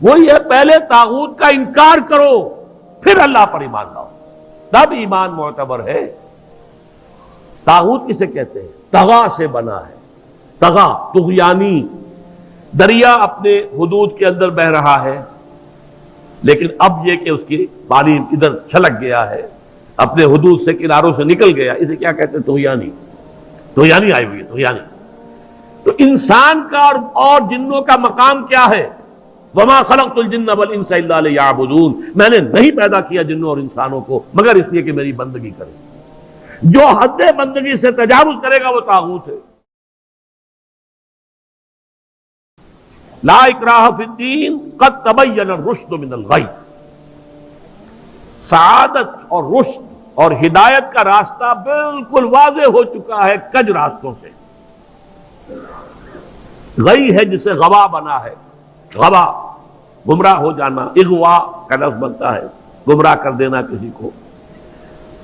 وہی ہے، پہلے طاغوت کا انکار کرو پھر اللہ پر ایمان لاؤ، تب ایمان معتبر ہے۔ طاغوت کسے کہتے ہیں؟ طغا سے بنا ہے، طغا طغیانی، دریا اپنے حدود کے اندر بہ رہا ہے، لیکن اب یہ کہ اس کی پانی ادھر چھلک گیا ہے، اپنے حدود سے کناروں سے نکل گیا، اسے کیا کہتے ہیں؟ طغیانی، طغیانی آئی ہوئی ہے، طغیانی۔ تو انسان کا اور جنوں کا مقام کیا ہے؟ وما خلقت الجن والانس الا لیعبدون، میں نے نہیں پیدا کیا جنوں اور انسانوں کو مگر اس لیے کہ میری بندگی کریں۔ جو حد بندگی سے تجاوز کرے گا وہ طاغوت ہے۔ لا اکراہ فی الدین قد تبین الرشد من الغی، سعادت اور رشد اور ہدایت کا راستہ بالکل واضح ہو چکا ہے کج راستوں سے۔ غی ہے جسے غوا بنا ہے، غوا گمراہ ہو جانا، اغوا کا لفظ بنتا ہے گمراہ کر دینا کسی کو،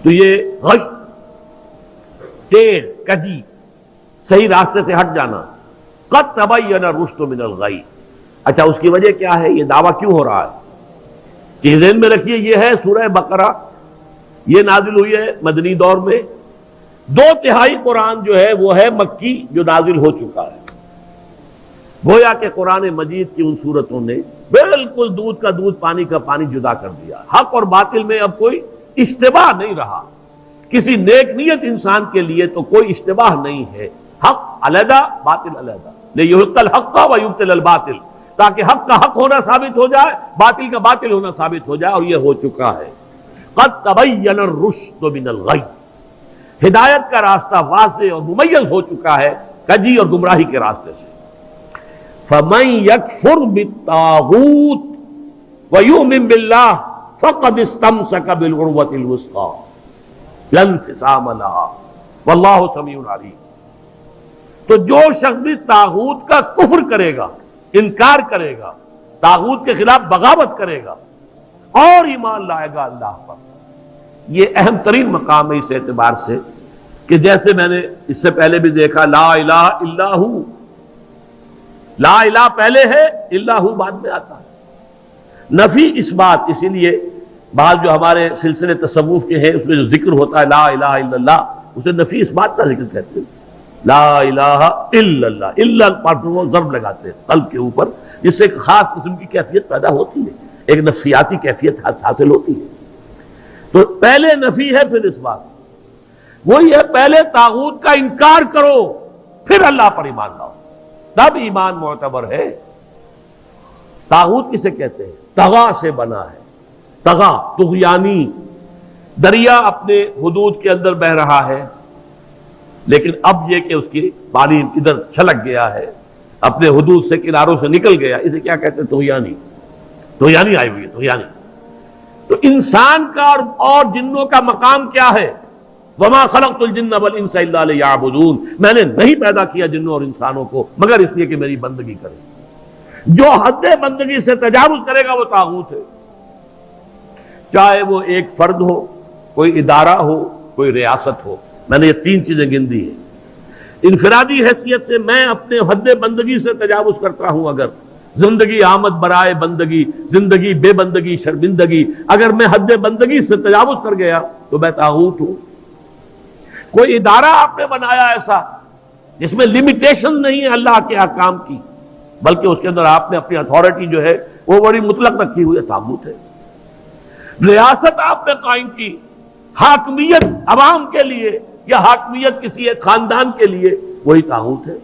تو یہ غی ٹیڑھ کجی صحیح راستے سے ہٹ جانا۔ قد تبین الرشد من الغی، اچھا اس کی وجہ کیا ہے؟ یہ دعویٰ کیوں ہو رہا ہے کہ ذہن میں رکھیے، یہ ہے سورہ بقرہ، یہ نازل ہوئی ہے مدنی دور میں، 2/3 قرآن جو ہے وہ ہے مکی جو نازل ہو چکا ہے۔ گویا کہ قرآن مجید کی ان صورتوں نے بالکل دودھ کا دودھ پانی کا پانی جدا کر دیا، حق اور باطل میں اب کوئی اشتباہ نہیں رہا، کسی نیک نیت انسان کے لیے تو کوئی اشتباہ نہیں ہے، حق علیحدہ باطل علیحدہ، لیحق الحق ویبطل الباطل، تاکہ حق کا حق ہونا ثابت ہو جائے، باطل کا باطل ہونا ثابت ہو جائے، اور یہ ہو چکا ہے۔ قد تبین الرشد من الغی، ہدایت کا راستہ واضح اور ممیز ہو چکا ہے کجی اور گمراہی کے راستے سے۔ فَمَن يَكْفُرْ بِالطَّاغُوتِ وَيُؤْمِن بِاللَّهِ فَقَدِ اسْتَمْسَكَ بِالْعُرْوَةِ الْوُثْقَىٰ لَا انفصام لَهَا وَاللَّهُ سَمِيعٌ عَلِيمٌ۔ تو جو شخص بھی طاغوت کا کفر کرے گا، انکار کرے گا، طاغوت کے خلاف بغاوت کرے گا اور ایمان لائے گا اللہ پر، یہ اہم ترین مقام ہے اس اعتبار سے کہ جیسے میں نے اس سے پہلے بھی دیکھا، لا الہ الا ہو، لا الہ پہلے ہے، الا ہو بعد میں آتا ہے، نفی اس بات، اسی لیے بعض جو ہمارے سلسلے تصوف کے ہیں اس میں جو ذکر ہوتا ہے لا الہ الا اللہ، اسے نفی اس بات کا ذکر کہتے ہیں، لا الہ الا اللہ، الا پر وہ ضرب لگاتے ہیں قلب کے اوپر، جس سے ایک خاص قسم کی کیفیت پیدا ہوتی ہے، ایک نفسیاتی کیفیت حاصل ہوتی ہے۔ تو پہلے نفی ہے پھر اس بات، وہی ہے پہلے طاغوت کا انکار کرو پھر اللہ پر ایمان لاؤ، تب ایمان معتبر ہے۔ طاغوت کسے کہتے ہیں؟ طغا سے بنا ہے، طغا طغیانی، دریا اپنے حدود کے اندر بہ رہا ہے، لیکن اب یہ کہ اس کی پانی ادھر چھلک گیا ہے، اپنے حدود سے کناروں سے نکل گیا، اسے کیا کہتے ہیں؟ طغیانی، طغیانی آئی ہوئی ہے، طغیانی۔ تو انسان کا اور جنوں کا مقام کیا ہے؟ وما خلقت الجن والانس الا لیعبدون، میں نے نہیں پیدا کیا جنوں اور انسانوں کو مگر اس لیے کہ میری بندگی کریں۔ جو حد بندگی سے تجاوز کرے گا وہ طاغوت ہے، چاہے وہ ایک فرد ہو، کوئی ادارہ ہو، کوئی ریاست ہو۔ میں نے یہ 3 چیزیں گن دی ہیں۔ انفرادی حیثیت سے میں اپنے حد بندگی سے تجاوز کرتا ہوں، اگر زندگی آمد برائے بندگی، زندگی بے بندگی شرمندگی، اگر میں حد بندگی سے تجاوز کر گیا تو میں طاغوت ہوں۔ کوئی ادارہ آپ نے بنایا ایسا جس میں لمیٹیشن نہیں ہے اللہ کے احکام کی، بلکہ اس کے اندر آپ نے اپنی اتھارٹی جو ہے وہ بڑی مطلق رکھی ہوئی ہے، طاغوت ہے۔ ریاست آپ نے قائم کی، حاکمیت عوام کے لیے یا حاکمیت کسی ایک خاندان کے لیے، وہی طاغوت ہے۔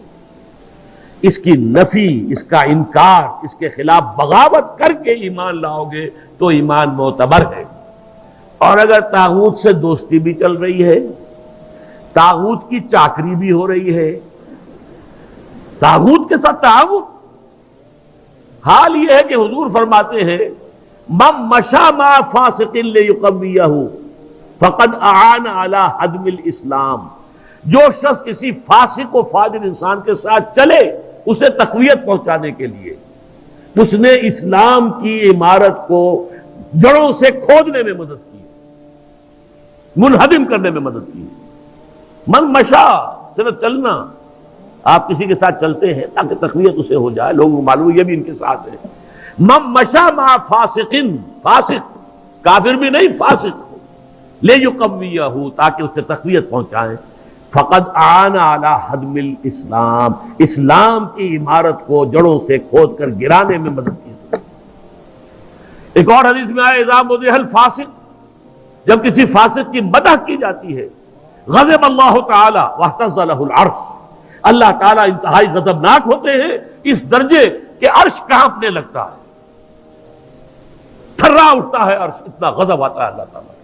اس کی نفی، اس کا انکار، اس کے خلاف بغاوت کر کے ایمان لاؤ گے تو ایمان معتبر ہے۔ اور اگر طاغوت سے دوستی بھی چل رہی ہے، طاغوت کی چاکری بھی ہو رہی ہے، طاغوت کے ساتھ تعاون، حال یہ ہے کہ حضور فرماتے ہیں من مشى مع فاسق ليقويه فقد اعان على هدم الاسلام، جو شخص کسی فاسق و فاجر انسان کے ساتھ چلے اسے تقویت پہنچانے کے لیے، اس نے اسلام کی عمارت کو جڑوں سے کھودنے میں مدد کی، منہدم کرنے میں مدد کی۔ من مشا صرف چلنا، آپ کسی کے ساتھ چلتے ہیں تاکہ تقویت اسے ہو جائے، لوگوں کو معلوم یہ بھی ان کے ساتھ ہے۔ من مشا مع فاسقن، فاسق کافر بھی نہیں، فاسق ہو، لیقویہ، تاکہ اسے تقویت پہنچائیں، فقد اعان علی ہدم الاسلام، اسلام کی عمارت کو جڑوں سے کھود کر گرانے میں مدد کی۔ ایک اور حدیث میں آیا اذا مدح الفاسق، جب کسی فاسق کی مدح کی جاتی ہے، غضب اللہ تعالی واہتز لہ العرش، اللہ تعالیٰ انتہائی غضبناک ہوتے ہیں اس درجے کہ عرش کانپنے لگتا ہے، تھرا اٹھتا ہے عرش، اتنا غضب آتا ہے اللہ تعالیٰ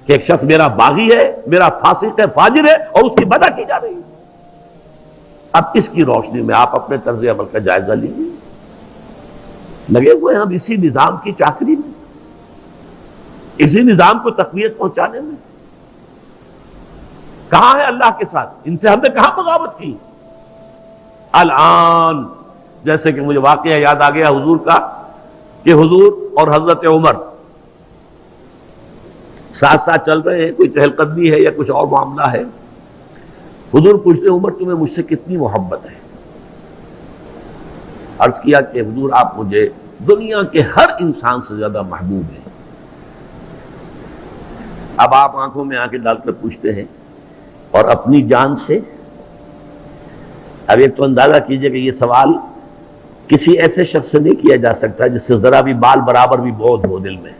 کہ ایک شخص میرا باغی ہے، میرا فاسق ہے، فاجر ہے، اور اس کی مدح کی جا رہی ہے۔ اب اس کی روشنی میں آپ اپنے طرز عمل کا جائزہ لیجیے، لگے ہوئے ہم اسی نظام کی چاکری میں، اسی نظام کو تقویت پہنچانے میں۔ کہاں ہے اللہ کے ساتھ؟ ان سے ہم نے کہاں بغاوت کی؟ الآن جیسے کہ مجھے واقعہ یاد آ گیا حضور کا، کہ حضور اور حضرت عمر ساتھ ساتھ چل رہے ہیں، کوئی چہل قدمی ہے یا کچھ اور معاملہ ہے، حضور پوچھتے عمر تمہیں مجھ سے کتنی محبت ہے؟ عرض کیا کہ حضور آپ مجھے دنیا کے ہر انسان سے زیادہ محبوب ہیں۔ اب آپ آنکھوں میں آنکھیں ڈال کر پوچھتے ہیں اور اپنی جان سے؟ اب ایک تو اندازہ کیجئے کہ یہ سوال کسی ایسے شخص سے نہیں کیا جا سکتا جس سے ذرا بھی بال برابر بھی بودھ ہو دل میں،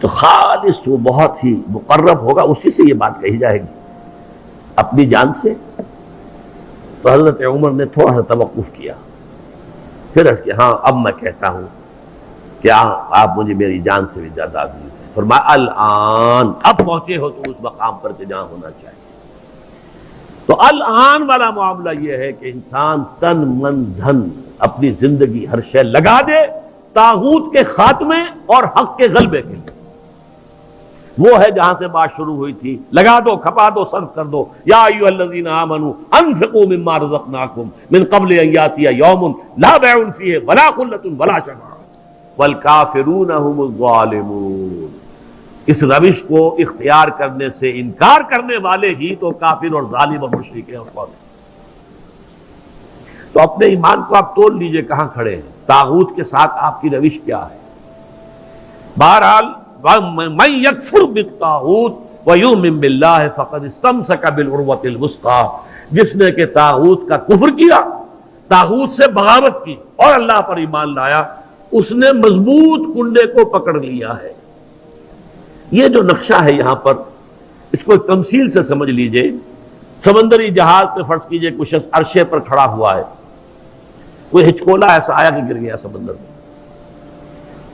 تو خالص وہ بہت ہی مقرب ہوگا، اسی سے یہ بات کہی جائے گی۔ اپنی جان سے؟ تو حضرت عمر نے تھوڑا سا توقف کیا، پھر عرض کیا ہاں اب میں کہتا ہوں کہ آپ مجھے میری جان سے بھی زیادہ عزیز ہیں۔ فرمایا الآن، اب پہنچے ہو تو اس مقام پر کہ جہاں ہونا چاہیے۔ تو الآن والا معاملہ یہ ہے کہ انسان تن من دھن اپنی زندگی ہر شے لگا دے طاغوت کے خاتمے اور حق کے غلبے کے لیے۔ وہ ہے جہاں سے بات شروع ہوئی تھی، لگا دو، کھپا دو، صرف کر دو۔ یا ایھا الذین آمنوا انفقوا مما رزقناکم من قبل ان یاتی یوم لا بیع فیہ ولا خلۃ ولا شفاعۃ والکافرون هم الظالمون۔ اس روش کو اختیار کرنے سے انکار کرنے والے ہی تو کافر اور ظالم اور مشرک ہیں اور کون ہیں۔ تو اپنے ایمان کو آپ تول لیجئے کہاں کھڑے ہیں، طاغوت کے ساتھ آپ کی روش کیا ہے۔ بہرحال من یکفر بالطاغوت ویؤمن باللہ فقد استمسک بالعروۃ الوثقی، جس نے کہ طاغوت کا کفر کیا، طاغوت سے بغاوت کی اور اللہ پر ایمان لایا، اس نے مضبوط کنڈے کو پکڑ لیا ہے۔ یہ جو نقشہ ہے یہاں پر، اس کو ایک تمثیل سے سمجھ لیجئے۔ سمندری جہاز پہ فرض کیجئے کچھ شخص عرشے پر کھڑا ہوا ہے، کوئی ہچکولا ایسا آیا کہ گر گیا سمندر میں،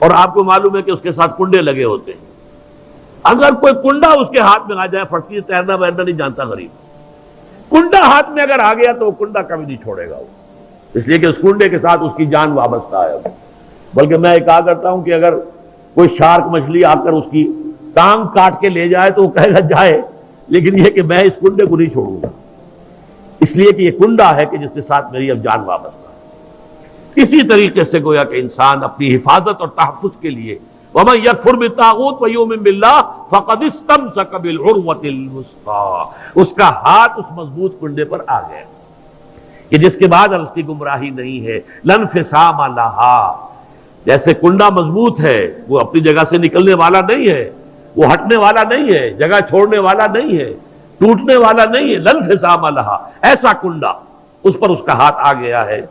اور آپ کو معلوم ہے کہ اس کے ساتھ کنڈے لگے ہوتے ہیں۔ اگر کوئی کنڈا اس کے ہاتھ میں آ جائے، فرض کیجئے تیرنا ویرنا نہیں جانتا غریب، کنڈا ہاتھ میں اگر آ گیا تو وہ کنڈا کبھی نہیں چھوڑے گا وہ، اس لیے کہ اس کنڈے کے ساتھ اس کی جان وابستہ ہے۔ بلکہ میں کہا کرتا ہوں کہ اگر کوئی شارک مچھلی آ کر اس کی ٹانگ کاٹ کے لے جائے تو وہ کہے گا جائے، لیکن یہ کہ میں اس کنڈے کو نہیں چھوڑوں گا، اس لیے کہ یہ کنڈا ہے کہ جس کے ساتھ میری اب جان وابستہ ہے۔ اسی طریقے سے گویا کہ انسان اپنی حفاظت اور تحفظ کے لیے وَمَن يَكْفُرْ بِالطَّاغُوتِ وَيُؤْمِن بِاللَّهِ فَقَدِ اسْتَمْسَكَ بِالْعُرْوَةِ الْوُثْقَىٰ، اس کا ہاتھ اس مضبوط کنڈے پر آ گیا کہ جس کے بعد اب اس کی گمراہی نہیں ہے۔ لَا انفصام لَهَا، جیسے کنڈا مضبوط ہے، وہ اپنی جگہ سے نکلنے والا نہیں ہے، وہ ہٹنے والا نہیں ہے، جگہ چھوڑنے والا نہیں ہے، ٹوٹنے والا نہیں ہے۔ لَا انفصام لَهَا، ایسا کنڈا اس پر اس کا ہاتھ آ گیا ہے۔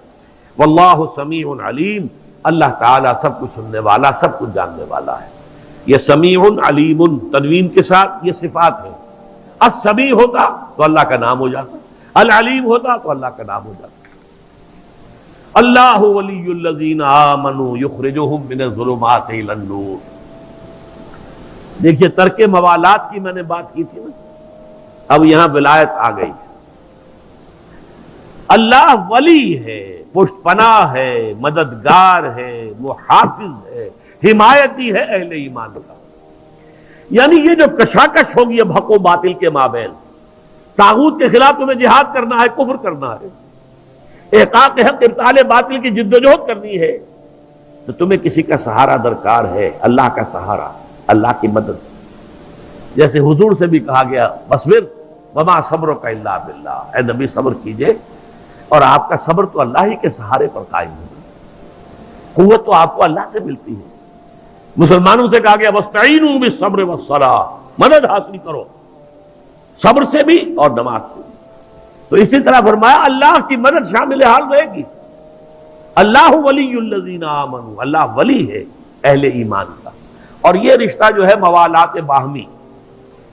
واللہ سمیع علیم، اللہ تعالیٰ سب کچھ سننے والا، سب کچھ جاننے والا ہے۔ یہ سمیع علیم تنوین کے ساتھ یہ صفات ہے۔ السمیع ہوتا تو اللہ کا نام ہو جاتا، العلیم ہوتا تو اللہ کا نام ہو جاتا۔ اللہ ولی الذین آمنوا یخرجہم من الظلمات الی النور۔ دیکھیے ترک موالات کی میں نے بات کی تھی نا، اب یہاں ولایت آ گئی۔ اللہ ولی ہے، پشت پناہ ہے، مددگار ہے، محافظ ہے، حمایتی ہے اہل ایمان کا۔ یعنی یہ جو کشاکش ہوگی اب حق و باطل کے مابین، طاغوت کے خلاف تمہیں جہاد کرنا ہے، کفر کرنا ہے، احقاق حق ابطال باطل کی جدوجہد کرنی ہے، تو تمہیں کسی کا سہارا درکار ہے، اللہ کا سہارا، اللہ کی مدد۔ جیسے حضور سے بھی کہا گیا وَاصْبِرْ وَمَا صَبْرُكَ إِلَّا بِاللَّهِ، اے نبی صبر کیجئے اور آپ کا صبر تو اللہ ہی کے سہارے پر قائم ہوگا۔ قوت تو آپ کو اللہ سے ملتی ہے. مسلمانوں سے کہا گیا وَاسْتَعِينُوا بِالصَّبْرِ وَالصَّلَاةِ، مدد حاصل کرو صبر سے بھی اور نماز سے بھی. تو اسی طرح فرمایا اللہ کی مدد شامل حال رہے گی. اللہ ولی الذین آمنوا، اللہ ولی ہے اہل ایمان کا. اور یہ رشتہ جو ہے موالات باہمی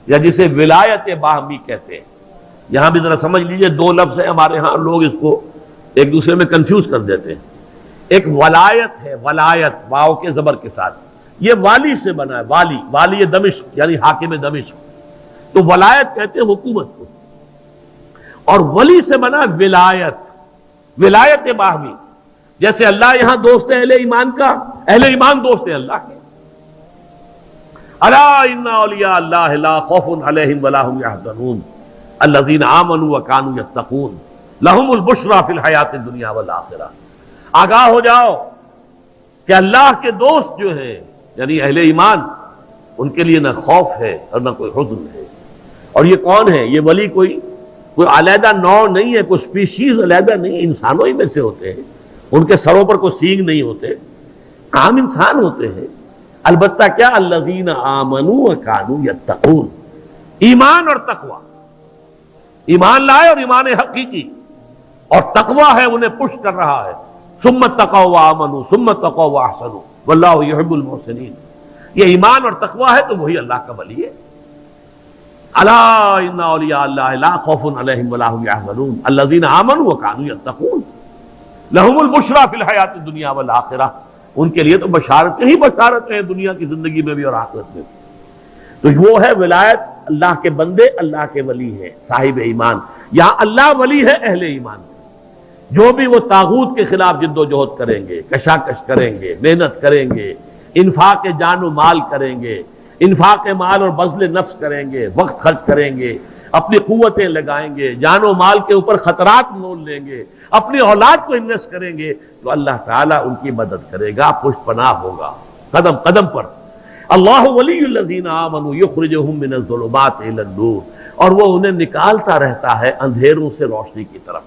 یا جسے ولایت باہمی کہتے ہیں. یہاں بھی ذرا سمجھ لیجئے، دو لفظ ہیں ہمارے ہاں، لوگ اس کو ایک دوسرے میں کنفیوز کر دیتے ہیں. ایک ولایت ہے، ولایت واو کے زبر کے ساتھ، یہ والی سے بنا ہے، والی، والی دمشق یعنی حاکم دمشق. تو ولایت کہتے ہیں حکومت کو، اور ولی سے بنا ولایت، ولایت باہمی. جیسے اللہ یہاں دوست ہے اہل ایمان کا، اہل ایمان دوست ہیں اللہ کے. الا ان اولیاء اللہ لا خوف علیہم ولا هم يحزنون الذین آمنوا وكانوا يتقون لهم البشرى فی الحیات الدنیا والآخرہ. آگاہ ہو جاؤ کہ اللہ کے دوست جو ہیں یعنی اہل ایمان، ان کے لیے نہ خوف ہے اور نہ کوئی حزن ہے. اور یہ کون ہے؟ یہ ولی کوئی علیحدہ نوع نہیں ہے، کوئی سپیشیز علیحدہ نہیں، انسانوں ہی میں سے ہوتے ہیں. ان کے سروں پر کوئی سینگ نہیں ہوتے، عام انسان ہوتے ہیں. البتہ کیا؟ الذین آمنوا وکانوا یتقون، ایمان اور تقوی، ایمان لائے اور ایمان حقیقی، اور تقوی ہے انہیں پش کر رہا ہے. ثم اتقوا وآمنوا ثم اتقوا واحسنوا واللہ یحب المحسنین. یہ ایمان اور تقوی ہے تو وہی اللہ کا ولی ہے. الا ان اولیاء اللہ لا خوف علیہم ولا هم يحزنون الذین آمنوا وكانوا يتقون لهم البشرى فی الحیات الدنیا والآخرہ. ان کے لیے تو بشارتیں ہی بشارتیں ہیں دنیا کی زندگی میں بھی اور آخرت میں بھی. تو وہ ہے ولایت، اللہ کے بندے اللہ کے ولی ہے صاحب ایمان. یہاں اللہ ولی ہے اہل ایمان. جو بھی وہ طاغوت کے خلاف جد و جہد کریں گے، کشاکش کریں گے، محنت کریں گے، انفاق جان و مال کریں گے، انفاق مال اور بذل نفس کریں گے، وقت خرچ کریں گے، اپنی قوتیں لگائیں گے، جان و مال کے اوپر خطرات مول لیں گے، اپنی اولاد کو انویسٹ کریں گے، تو اللہ تعالیٰ ان کی مدد کرے گا، پشت پناہ ہوگا قدم قدم پر. اللہ ولی الذین آمنوا یخرجہم من الظلمات الی النور، اور وہ انہیں نکالتا رہتا ہے اندھیروں سے روشنی کی طرف.